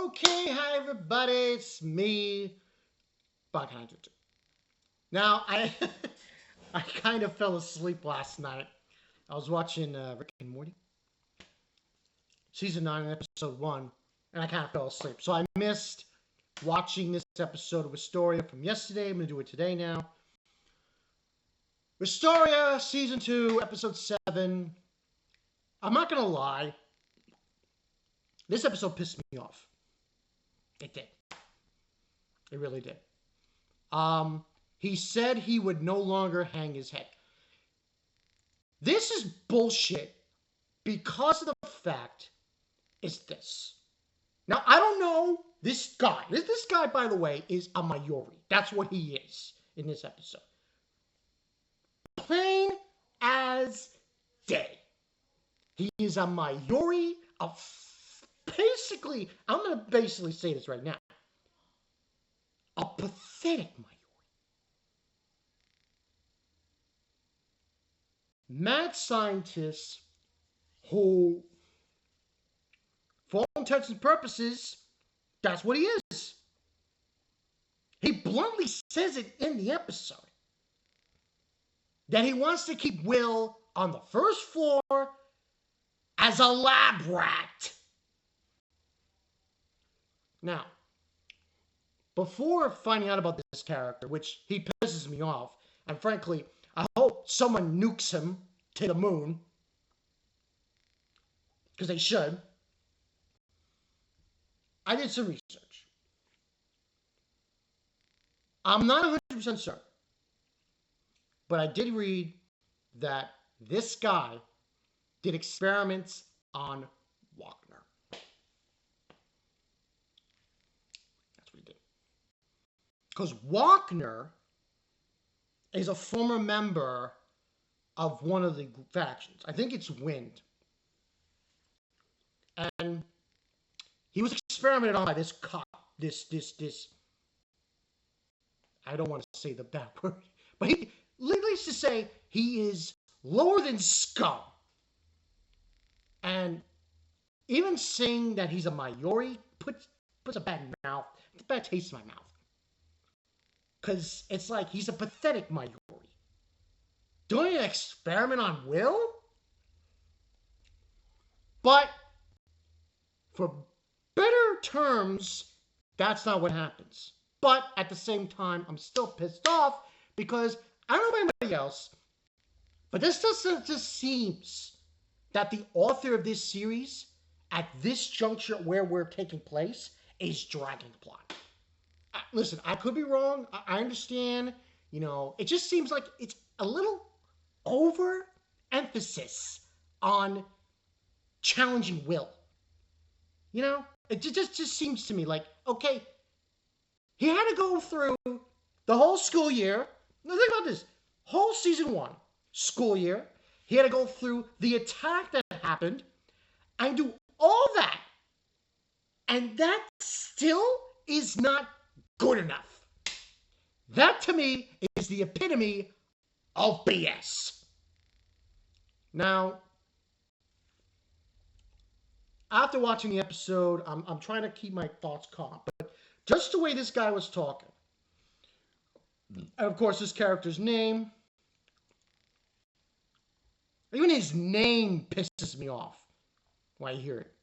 Okay, hi everybody, it's me, Bug Hunter. Now, I kind of fell asleep last night. I was watching Rick and Morty, season 9, episode 1, and I kind of fell asleep. So I missed watching this episode of Wistoria from yesterday. I'm going to do it today now. Wistoria, season 2, episode 7. I'm not going to lie, this episode pissed me off. It did. It really did. He said he would no longer hang his head. This is bullshit because of the fact is this. Now, I don't know this guy. This guy, by the way, is a mayuri. That's what he is in this episode. Plain as day. He is a mayuri of basically, I'm going to basically say this right now, a pathetic mayuri. Mad scientist who, for all intents and purposes, that's what he is. He bluntly says it in the episode that he wants to keep Will on the first floor as a lab rat. Now, before finding out about this character, which he pisses me off, and frankly, I hope someone nukes him to the moon, because they should. I did some research. I'm not 100% certain, but I did read that this guy did experiments on Wagner. That's what he did. Because Wagner is a former member of one of the factions. I think it's Wind. And he was experimented on by this cop. This. I don't want to say the bad word. But he, needless to say, he is lower than scum. And even saying that he's a mayuri puts a bad taste in my mouth. Because it's like he's a pathetic mayuri. Doing an experiment on Will? But for better terms, that's not what happens. But at the same time, I'm still pissed off because I don't know about anybody else, but this just seems that the author of this series, at this juncture where we're taking place, is dragging the plot. Listen, I could be wrong. I understand. You know, it just seems like it's a little overemphasis on challenging Will. You know, it just seems to me like, okay, he had to go through the whole school year. Now think about this. Whole season 1, school year. He had to go through the attack that happened and do all that. And that still is not good enough. That to me is the epitome of BS. Now, after watching the episode, I'm trying to keep my thoughts calm. But just the way this guy was talking, and of course his character's name, even his name pisses me off when I hear it.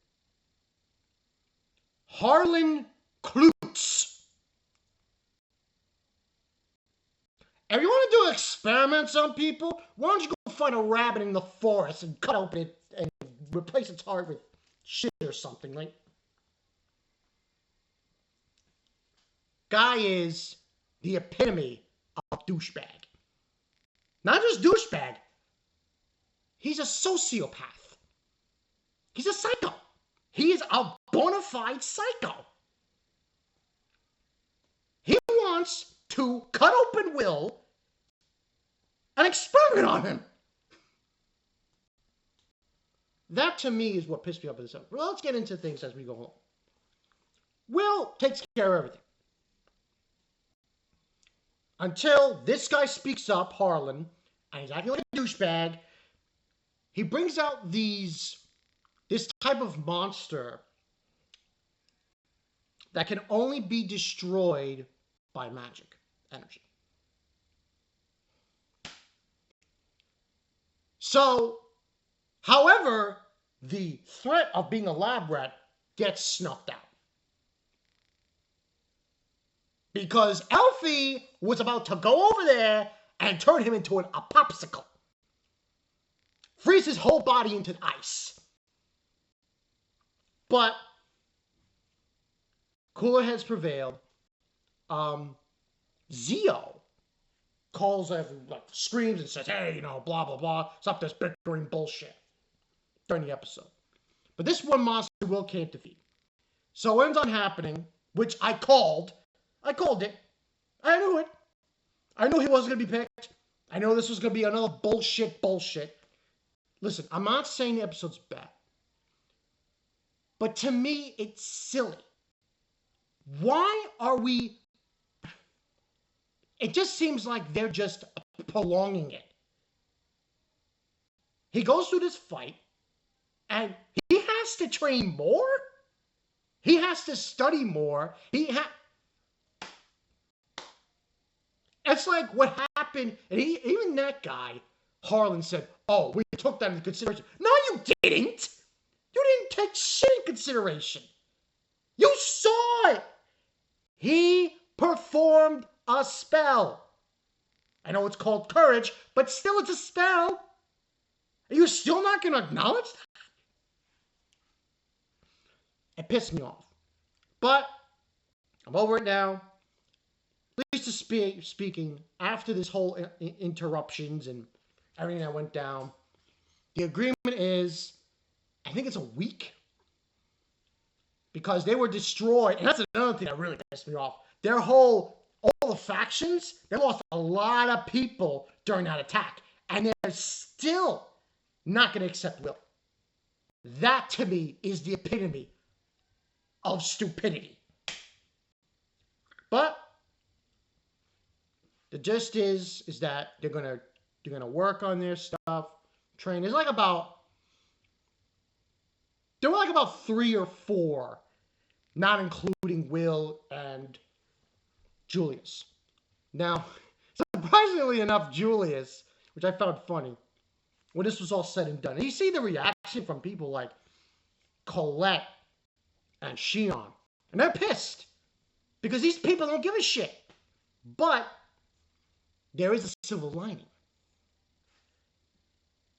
Harlon Klutz. If you want to do experiments on people, why don't you go find a rabbit in the forest and cut open it and replace its heart with shit or something, like. Guy is the epitome of douchebag. Not just douchebag. He's a sociopath. He's a psycho. He is a bona fide psycho. He wants to cut open Will and experiment on him. That to me is what pissed me off at this episode. Well, let's get into things as we go along. Will takes care of everything. Until this guy speaks up, Harlon, and he's acting like a douchebag. He brings out this type of monster that can only be destroyed by magic energy. So, however, the threat of being a lab rat gets snuffed out. Because Elfie was about to go over there and turn him into a popsicle. Freeze his whole body into ice. But cooler heads prevailed. Zio calls screams and says, hey, blah, blah, blah. Stop this bickering bullshit during the episode. But this one monster Will can't defeat. So what ends up happening, which I called it. I knew it. I knew he wasn't going to be picked. I know this was going to be another bullshit. Listen, I'm not saying the episode's bad. But to me, it's silly. Why are we... It just seems like they're just prolonging it. He goes through this fight, and he has to train more? He has to study more. It's like what happened, and even that guy, Harlon, said, oh, we took that into consideration. No, you didn't. You didn't take shit in consideration. You saw it. He performed a spell. I know it's called courage, but still it's a spell. Are you still not going to acknowledge that? It pissed me off. But I'm over it now. At least speaking, after this whole interruptions and everything that went down, the agreement is, I think it's a week. Because they were destroyed. And that's another thing that really pissed me off. All the factions, they lost a lot of people during that attack. And they're still not going to accept Will. That, to me, is the epitome of stupidity. But the gist is that they're gonna work on their stuff, train. There were like about 3 or 4, not including Will and Julius. Now, surprisingly enough, Julius, which I found funny, when this was all said and done, and you see the reaction from people like Colette and Shion, and they're pissed because these people don't give a shit. But there is a silver lining.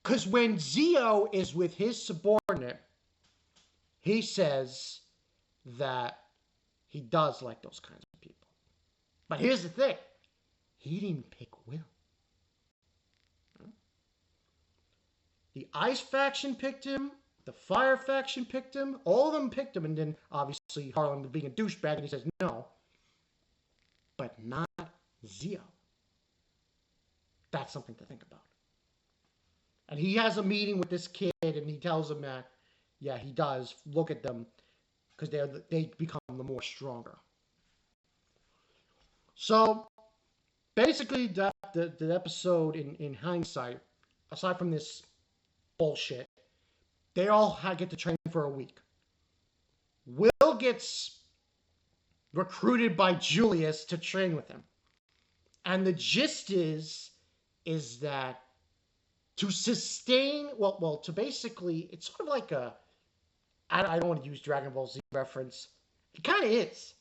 Because when Zio is with his subordinate, he says that he does like those kinds of people. But here's the thing. He didn't pick Will. The Ice faction picked him. The Fire faction picked him. All of them picked him. And then, obviously, Harlon being a douchebag, and he says no. But not Zio. That's something to think about. And he has a meeting with this kid, and he tells him that, yeah, he does look at them because they become the more stronger. So, basically, the episode, in hindsight, aside from this bullshit, they all get to train for a week. Will gets recruited by Julius to train with him. And the gist is that to sustain, to basically, it's sort of like I don't want to use Dragon Ball Z reference. It kind of is.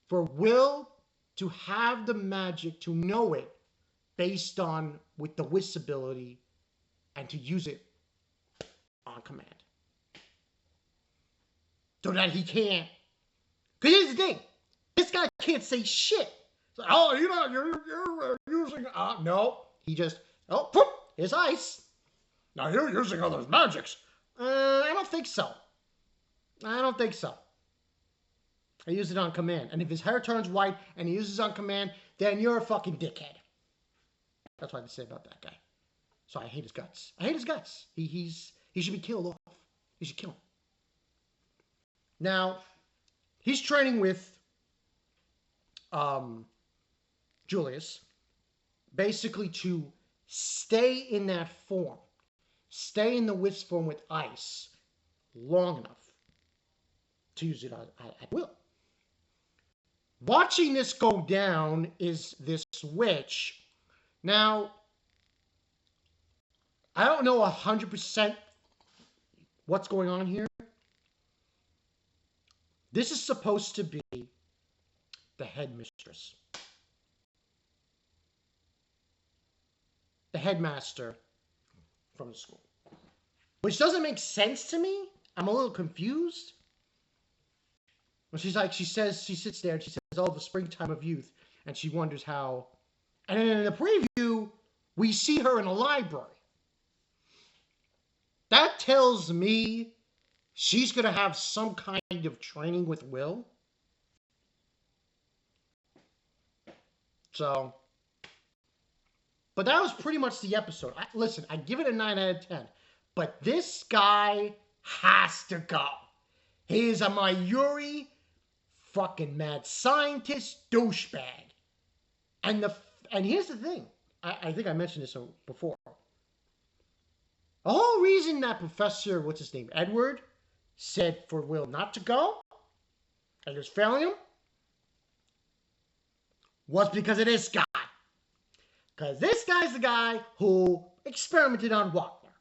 For Will to have the magic, to know it, based on with the Whist ability, and to use it on command. So that he can't. Because here's the thing. This guy can't say shit. It's like, oh, you're using... no. He just... Oh, whoop, here's ice. Now you're using all those magics. I don't think so. I use it on command. And if his hair turns white and he uses it on command, then you're a fucking dickhead. That's what I have to say about that guy. So I hate his guts. He should be killed off. You should kill him. Now, he's training with Julius, basically to stay in that form, stay in the Wisp form with ice long enough to use it at will. Watching this go down is this witch. Now, I don't know 100% what's going on here. This is supposed to be the headmistress. The headmaster from the school. Which doesn't make sense to me. I'm a little confused. When she sits there and she says, oh, the springtime of youth. And she wonders how. And then in the preview, we see her in a library. That tells me she's going to have some kind of training with Will. So, but that was pretty much the episode. Listen, I give it a 9 out of 10. But this guy has to go. He is a mayuri fucking mad scientist douchebag. And here's the thing. I think I mentioned this before. The whole reason that Professor, what's his name, Edward, said for Will not to go, and he was failing him, was because of this guy. Because this guy's the guy who experimented on Wagner.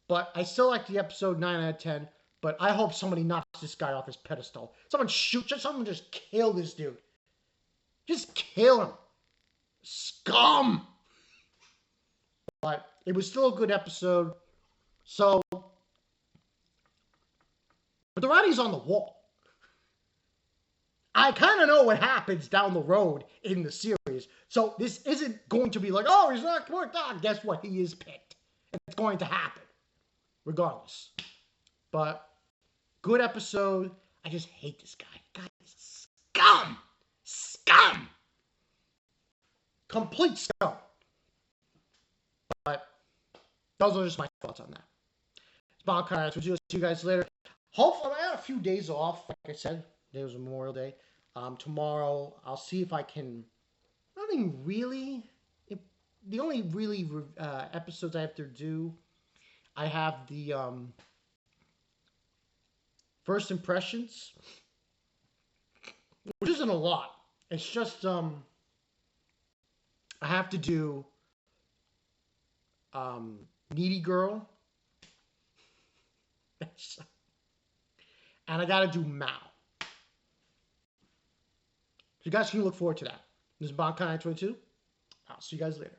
But I still like the episode 9 out of 10. But I hope somebody knocks this guy off his pedestal. Someone just kill this dude. Just kill him. Scum! But it was still a good episode. So, but the writing's on the wall. I kind of know what happens down the road in the series. So this isn't going to be like, oh, he's not worked out. Guess what? He is picked. And it's going to happen. Regardless. But good episode. I just hate this guy. God, he's a scum. Scum. Complete scum. But those are just my thoughts on that. It's Bob Connors. We'll see you guys later. Hopefully, I had a few days off. Like I said, today was Memorial Day. Tomorrow, I'll see if I can. Nothing really. The only really episodes I have to do, I have the first impressions, which isn't a lot. It's just I have to do Needy Girl, and I got to do Mao. So you guys can look forward to that. This is Bob Conrad 22. I'll see you guys later.